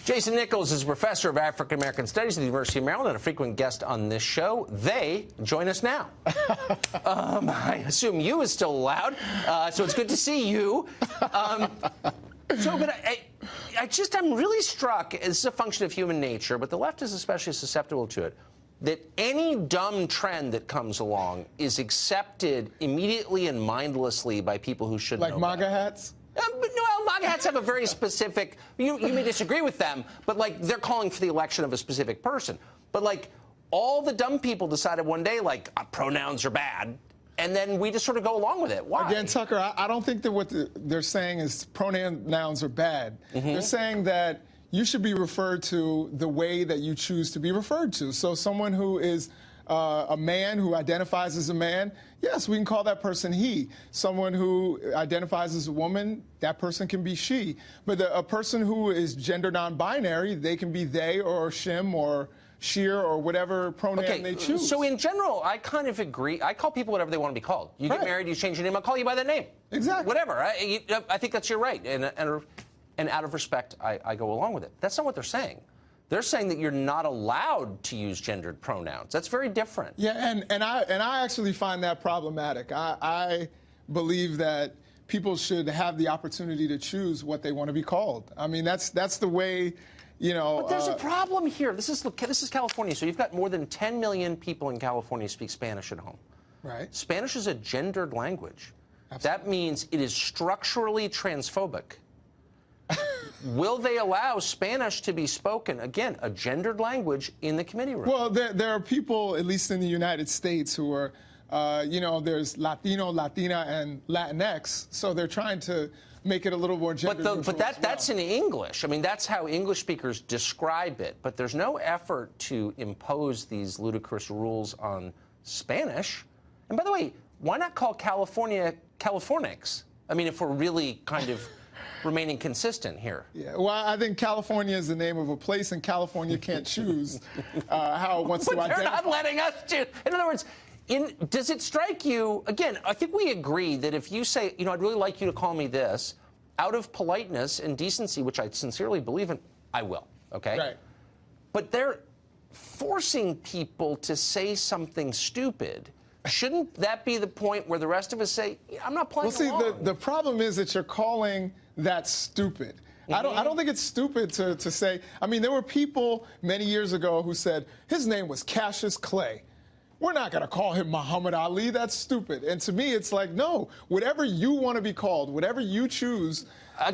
Jason Nichols is a professor of African American Studies at the University of Maryland and a frequent guest on this show. They join us now. I assume you is still allowed, so it's good to see you. I'm really struck, this is a function of human nature, but the left is especially susceptible to it, that any dumb trend that comes along is accepted immediately and mindlessly by people who shouldn't know MAGA hats? But no, MAGA hats have a very specific, you may disagree with them, but like they're calling for the election of a specific person. But like all the dumb people decided one day like pronouns are bad, and then we just sort of go along with it. Why? Again, Tucker, I don't think that what they're saying is pronouns are bad. They're saying that you should be referred to the way that you choose to be referred to. So someone who is a man who identifies as a man, yes, we can call that person he. Someone who identifies as a woman, that person can be she. But a person who is gender non-binary, they can be they or shim or sheer or whatever pronoun they choose. So in general, I kind of agree. I call people whatever they want to be called. You get married, you change your name, I'll call you by that name. Exactly. Whatever. I think that's your right. And out of respect, I go along with it. That's not what they're saying. They're saying that you're not allowed to use gendered pronouns. That's very different. Yeah, and I actually find that problematic. I believe that people should have the opportunity to choose what they want to be called. I mean, that's the way, you know. But there's a problem here. This is California, so you've got more than 10 million people in California speak Spanish at home. Right. Spanish is a gendered language. Absolutely. That means it is structurally transphobic. Will they allow Spanish to be spoken, again, a gendered language, in the committee room? Well, there are people, at least in the United States, who are, you know, there's Latino, Latina, and Latinx, so they're trying to make it a little more gender neutral. But that's in English. I mean, that's how English speakers describe it. But there's no effort to impose these ludicrous rules on Spanish. And by the way, why not call California Californix? I mean, if we're really kind of remaining consistent here. Yeah, well, I think California is the name of a place, and California can't choose how it wants to identify. But they're not letting us choose. In other words, does it strike you, again, I think we agree that if you say, you know, I'd really like you to call me this, out of politeness and decency, which I sincerely believe in, I will, okay? Right. But they're forcing people to say something stupid. Shouldn't that be the point where the rest of us say, I'm not playing along? Well, see, the problem is that you're calling that stupid. I don't think it's stupid to say. I mean, there were people many years ago who said his name was Cassius Clay. We're not going to call him Muhammad Ali. That's stupid. And to me, it's like, no, whatever you want to be called, whatever you choose. I'm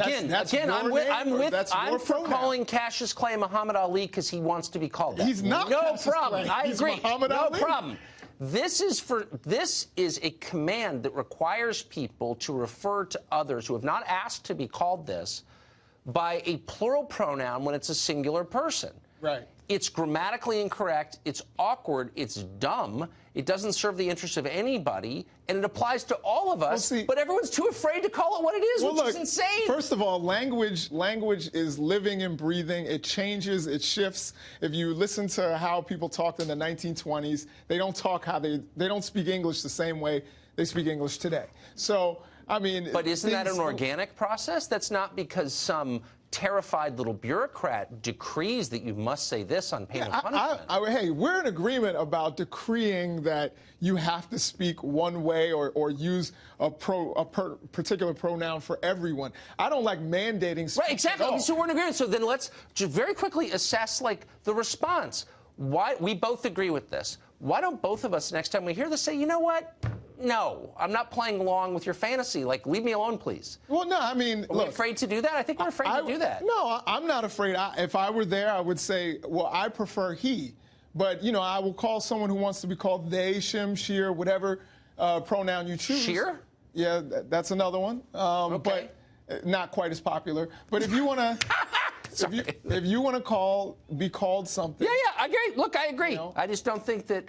for calling Cassius Clay Muhammad Ali because he wants to be called that. He's not. No Cassius problem. Clay. I He's agree. Muhammad Ali. No problem. This is a command that requires people to refer to others who have not asked to be called this by a plural pronoun when it's a singular person. Right. It's grammatically incorrect, it's awkward, it's dumb, it doesn't serve the interests of anybody, and it applies to all of us, but everyone's too afraid to call it what it is, which is insane. First of all, language is living and breathing. It changes, it shifts. If you listen to how people talked in the 1920s, they don't talk how they don't speak English the same way they speak English today. So, I mean... But isn't that an organic process? That's not because some terrified little bureaucrat decrees that you must say this on pain of punishment. Hey, we're in agreement about decreeing that you have to speak one way or use a particular pronoun for everyone. I don't like mandating. Right, exactly. So we're in agreement. So then let's just very quickly assess like the response. Why we both agree with this? Why don't both of us next time we hear this say, you know what? No, I'm not playing along with your fantasy. Like, leave me alone, please. Well, no, I mean, Are we afraid to do that? I think we're afraid to do that. No, I'm not afraid. If I were there, I would say, well, I prefer he. But, you know, I will call someone who wants to be called they, shim, sheer, whatever pronoun you choose. Sheer? Yeah, that's another one. Okay. But not quite as popular. But if you want to... if you want to be called something. Yeah, I agree. Look, I agree. You know? I just don't think that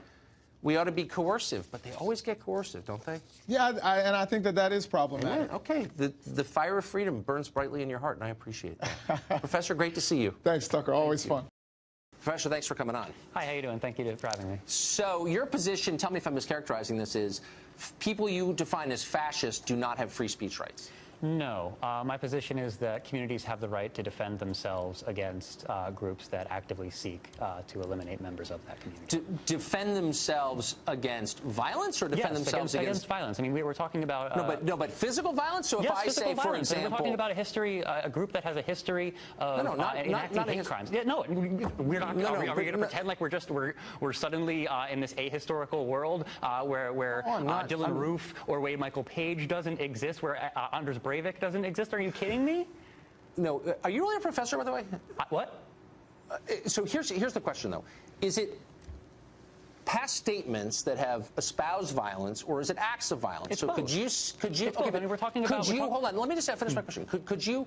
we ought to be coercive, but they always get coercive, don't they? Yeah, and I think that is problematic. Yeah, okay. The fire of freedom burns brightly in your heart, and I appreciate that. Professor, great to see you. Thanks, Tucker. Always fun. Professor, thanks for coming on. Hi, how you doing? Thank you for having me. So your position, tell me if I'm mischaracterizing this, is people you define as fascist do not have free speech rights. No. My position is that communities have the right to defend themselves against groups that actively seek to eliminate members of that community. Defend themselves against violence, or defend themselves against violence. I mean, we were talking about... No, but physical violence? So if I say, for example... We're talking about a history, a group that has a history of enacting hate crimes. Yeah, no, we're not... Are we going to pretend like we're suddenly in this ahistorical world where Dylan Roof or Wade Michael Page doesn't exist, where Anders Breivik doesn't exist? Are you kidding me? No. Are you really a professor, by the way? What? So here's the question, though. Is it past statements that have espoused violence, or is it acts of violence? It's so both. Could you? Okay, both. I mean, we're talking about. Hold on. Let me just finish my question. Could you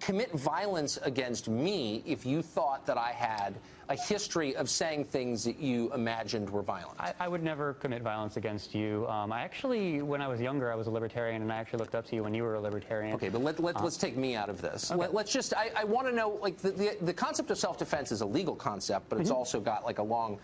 commit violence against me if you thought that I had a history of saying things that you imagined were violent? I would never commit violence against you. I actually, when I was younger, I was a libertarian, and I actually looked up to you when you were a libertarian. Okay, but let's take me out of this. Okay. Let's just, I want to know, like, the concept of self-defense is a legal concept, but it's also got, like, a long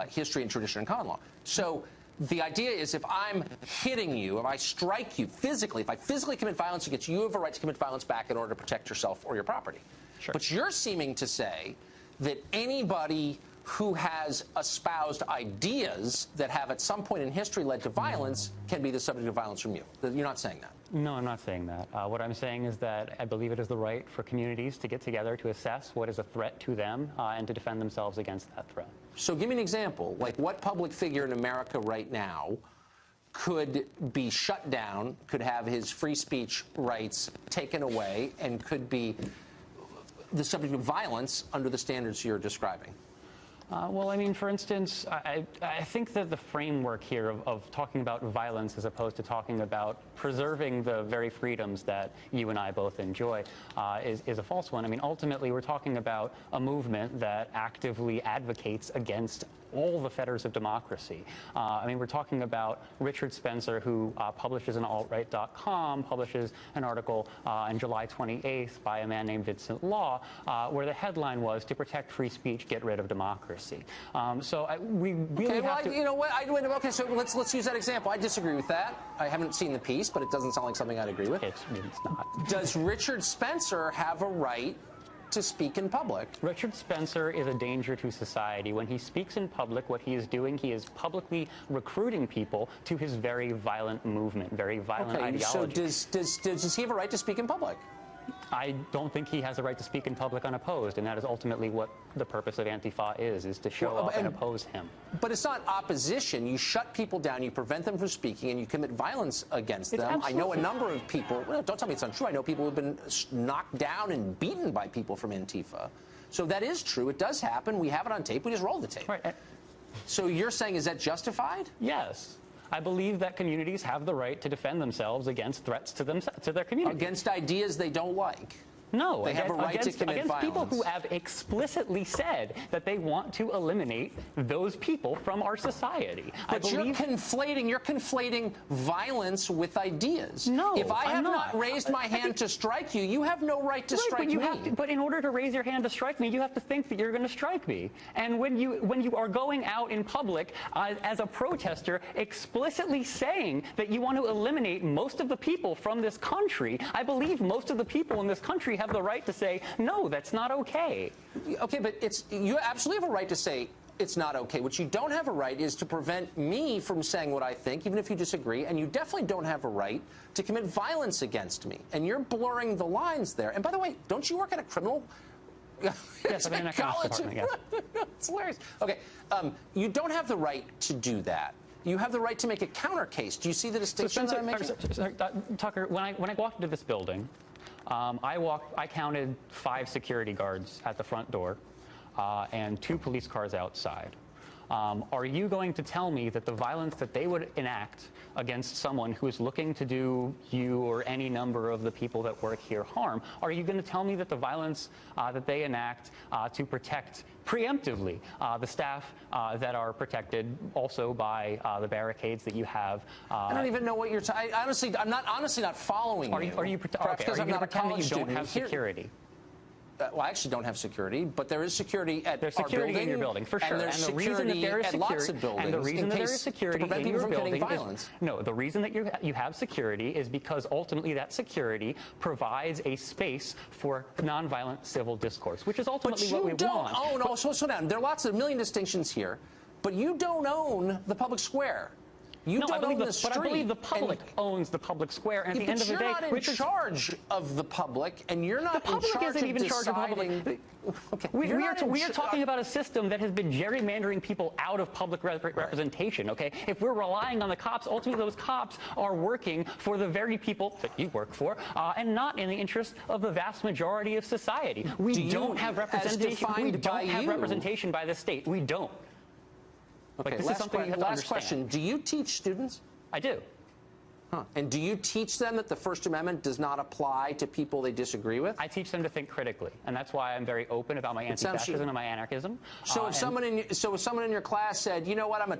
history and tradition in common law. So the idea is, if I'm hitting you, if I strike you physically, if I physically commit violence against you, you have a right to commit violence back in order to protect yourself or your property. Sure. But you're seeming to say that anybody who has espoused ideas that have at some point in history led to violence can be the subject of violence from you. You're not saying that. No, I'm not saying that. What I'm saying is that I believe it is the right for communities to get together to assess what is a threat to them and to defend themselves against that threat. So give me an example. Like, what public figure in America right now could be shut down, could have his free speech rights taken away, and could be the subject of violence under the standards you're describing? Well, I mean, for instance, I think that the framework here of talking about violence as opposed to talking about preserving the very freedoms that you and I both enjoy is a false one. I mean, ultimately, we're talking about a movement that actively advocates against all the fetters of democracy. I mean, we're talking about Richard Spencer, who publishes in altright.com, publishes an article on July 28th by a man named Vincent Law, where the headline was, "To protect free speech, get rid of democracy." We really have to... You know what? Okay, so let's use that example. I disagree with that. I haven't seen the piece, but it doesn't sound like something I'd agree with. It's not. Does Richard Spencer have a right to speak in public? Richard Spencer is a danger to society. When he speaks in public, what he is doing, he is publicly recruiting people to his very violent movement, very violent ideology. So does he have a right to speak in public? I don't think he has a right to speak in public unopposed, and that is ultimately what the purpose of Antifa is to show up and oppose him. But it's not opposition. You shut people down, you prevent them from speaking, and you commit violence against them. Absolutely. I know a number of people, well, don't tell me it's untrue, I know people who have been knocked down and beaten by people from Antifa. So that is true. It does happen. We have it on tape. We just roll the tape. Right. So you're saying, is that justified? Yes. I believe that communities have the right to defend themselves against threats to their community. Against ideas they don't like. No, they have a right to commit against violence. People who have explicitly said that they want to eliminate those people from our society. But you're conflating violence with ideas. No, if I have not raised my hand to strike you, you have no right to strike me. But in order to raise your hand to strike me, you have to think that you're going to strike me. And when you are going out in public as a protester, explicitly saying that you want to eliminate most of the people from this country, I believe most of the people in this country have the right to say, no, that's not okay. Okay, but you absolutely have a right to say it's not okay. What you don't have a right is to prevent me from saying what I think, even if you disagree, and you definitely don't have a right to commit violence against me. And you're blurring the lines there. And by the way, don't you work at a criminal... Yes, I'm in an economics department, yes. It's hilarious. Okay, you don't have the right to do that. You have the right to make a counter case. Do you see the distinction that I'm making? Tucker, when I walked into this building, I counted 5 security guards at the front door and 2 police cars outside. Are you going to tell me that the violence that they would enact against someone who is looking to do you or any number of the people that work here harm, are you going to tell me that the violence that they enact to protect preemptively the staff that are protected also by the barricades that you have? I don't even know what you're talking. I'm honestly not following you. Are you Perhaps because I'm not a college student. You don't have security? well, I actually don't have security, but there is security at There's our security building, in your building, for sure. And there's the reason that there is at lots of buildings and the reason in that there case is security to prevent in people your from committing building violence. No, the reason that you have security is because ultimately that security provides a space for nonviolent civil discourse, which is ultimately what we want. But you don't own, slow down. There are lots of million distinctions here, but you don't own the public square. You don't own the street. But I believe the public owns the public square, and at the end of the day, you're not in charge of the public, and you're not the public in charge isn't of even in charge of deciding. public. Okay, We are talking about a system that has been gerrymandering people out of public representation, okay? If we're relying on the cops, ultimately those cops are working for the very people that you work for, and not in the interest of the vast majority of society. We don't have representation. We don't have representation by the state. We don't. Okay, This is something you have to last understand. question. Do you teach students? I do. Huh. And do you teach them that the First Amendment does not apply to people they disagree with? I teach them to think critically, and that's why I'm very open about my anti-fascism and my anarchism. So if someone in your class said, you know what, I'm a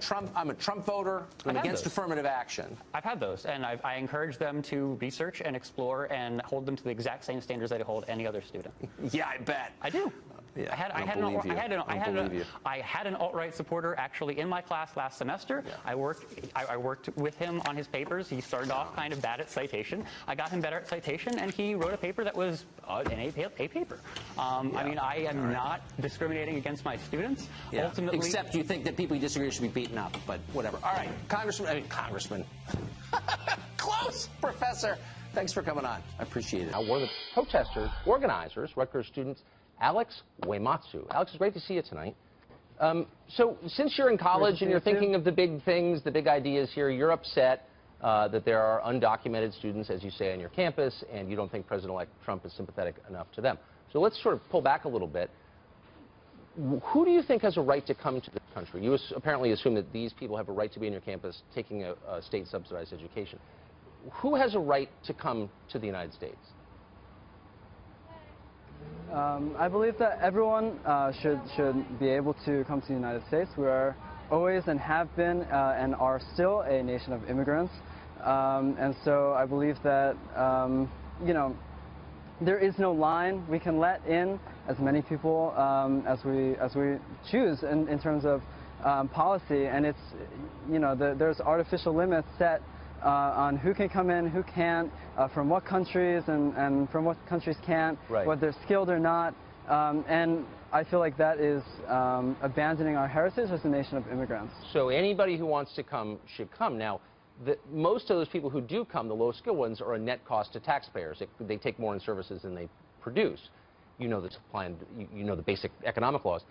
Trump voter, I'm against affirmative action. I've had those, and I encourage them to research and explore and hold them to the exact same standards that I hold any other student. Yeah, I bet. I do. Yeah, I had an alt-right supporter actually in my class last semester. Yeah. I worked with him on his papers. He started off kind of bad at citation. I got him better at citation, and he wrote a paper that was an A paper. I mean, I am not discriminating against my students. Yeah. Ultimately, except you think that people you disagree with should be beaten up, but whatever. All right, Congressman. Close, Professor. Thanks for coming on. I appreciate it. Now, one of the protesters, organizers, Rutgers students, Alex Uematsu. Alex, it's great to see you tonight. So since you're in college and you're thinking of the big things, the big ideas here, you're upset that there are undocumented students, as you say, on your campus, and you don't think President-elect Trump is sympathetic enough to them. So let's sort of pull back a little bit. Who do you think has a right to come to this country? You apparently assume that these people have a right to be on your campus taking a state-subsidized education. Who has a right to come to the United States? I believe that everyone should be able to come to the United States. We are always and have been and are still a nation of immigrants. And so I believe that, you know, there is no line. We can let in as many people as we choose in terms of policy. And it's, you know, there's artificial limits set on who can come in, who can't, from what countries and from what countries can't, right, whether they're skilled or not. And I feel like that is abandoning our heritage as a nation of immigrants. So anybody who wants to come should come. Now, most of those people who do come, the low-skilled ones, are a net cost to taxpayers. They take more in services than they produce. You know the supply and you know the basic economic laws.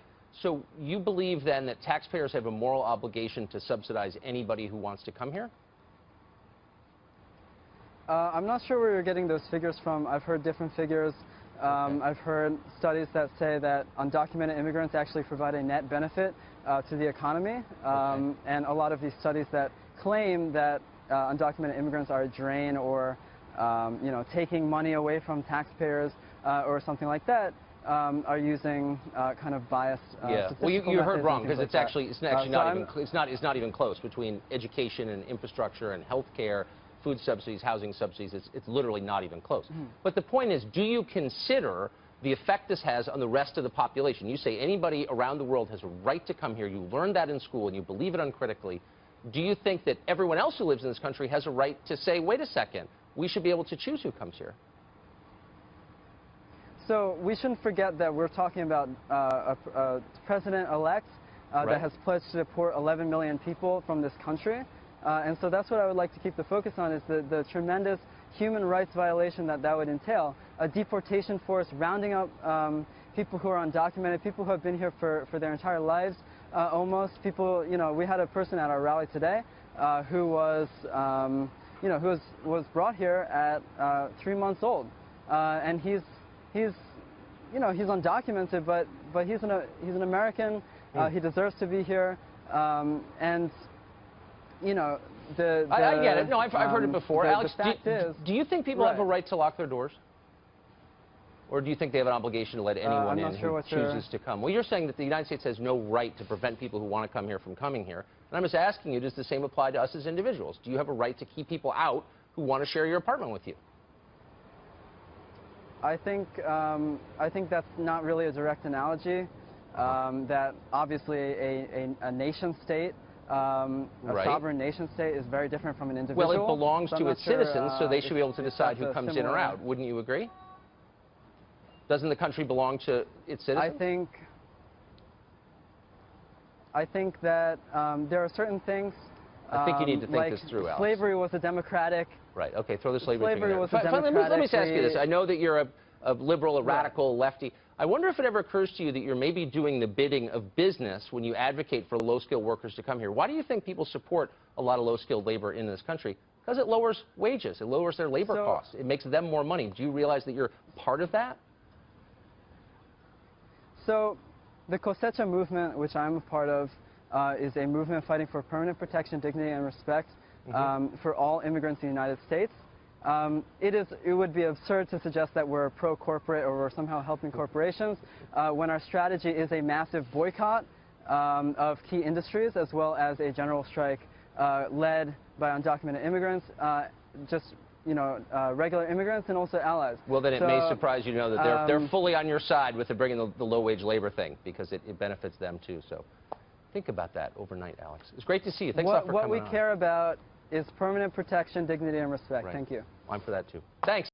So you believe then that taxpayers have a moral obligation to subsidize anybody who wants to come here? I'm not sure where you're getting those figures from. I've heard different figures. Okay. I've heard studies that say that undocumented immigrants actually provide a net benefit to the economy. Okay. And a lot of these studies that claim that undocumented immigrants are a drain or, you know, taking money away from taxpayers or something like that, are using kind of biased. Yeah. Well, you heard wrong, because it's actually it's not even close between education and infrastructure and health care, food subsidies, housing subsidies. It's literally not even close. Mm-hmm. But the point is, do you consider the effect this has on the rest of the population? You say anybody around the world has a right to come here. You learned that in school and you believe it uncritically. Do you think that everyone else who lives in this country has a right to say, wait a second, we should be able to choose who comes here? So we shouldn't forget that we're talking about a president-elect that has pledged to deport 11 million people from this country. And so that's what I would like to keep the focus on, is the tremendous human rights violation that would entail. A deportation force rounding up people who are undocumented, people who have been here for their entire lives, almost. People, you know, we had a person at our rally today who was, you know, who was brought here at 3 months old. And he's, you know, he's undocumented, but he's an American. He deserves to be here. And you know, I get it. No, I've heard it before. Alex, do you think people have a right to lock their doors? Or do you think they have an obligation to let anyone in who chooses to come? Well, you're saying that the United States has no right to prevent people who want to come here from coming here. And I'm just asking you, does the same apply to us as individuals? Do you have a right to keep people out who want to share your apartment with you? I think that's not really a direct analogy. That obviously a nation state, a sovereign nation state, is very different from an individual. Well, it belongs to its citizens, so they should be able to decide who comes in or out. Wouldn't you agree? Doesn't the country belong to its citizens? I think that there are certain things. I think you need to think this through, Alex. Slavery was a democratic. Right. Okay. Throw the slavery thing in there. Was a democratic. Let me just ask you this. I know that you're a liberal, a radical, lefty. I wonder if it ever occurs to you that you're maybe doing the bidding of business when you advocate for low-skilled workers to come here. Why do you think people support a lot of low-skilled labor in this country? Because it lowers wages. It lowers their labor costs. It makes them more money. Do you realize that you're part of that? So the Cosecha movement, which I'm a part of, is a movement fighting for permanent protection, dignity, and respect for all immigrants in the United States. It would be absurd to suggest that we're pro-corporate or we're somehow helping corporations when our strategy is a massive boycott of key industries, as well as a general strike led by undocumented immigrants, regular immigrants and also allies. Well, then it may surprise you to know that they're fully on your side with bringing the low-wage labor thing, because it benefits them too. So think about that overnight, Alex. It's great to see you. Thanks a lot for coming on. What we care about is permanent protection, dignity, and respect. Right. Thank you. I'm for that too. Thanks.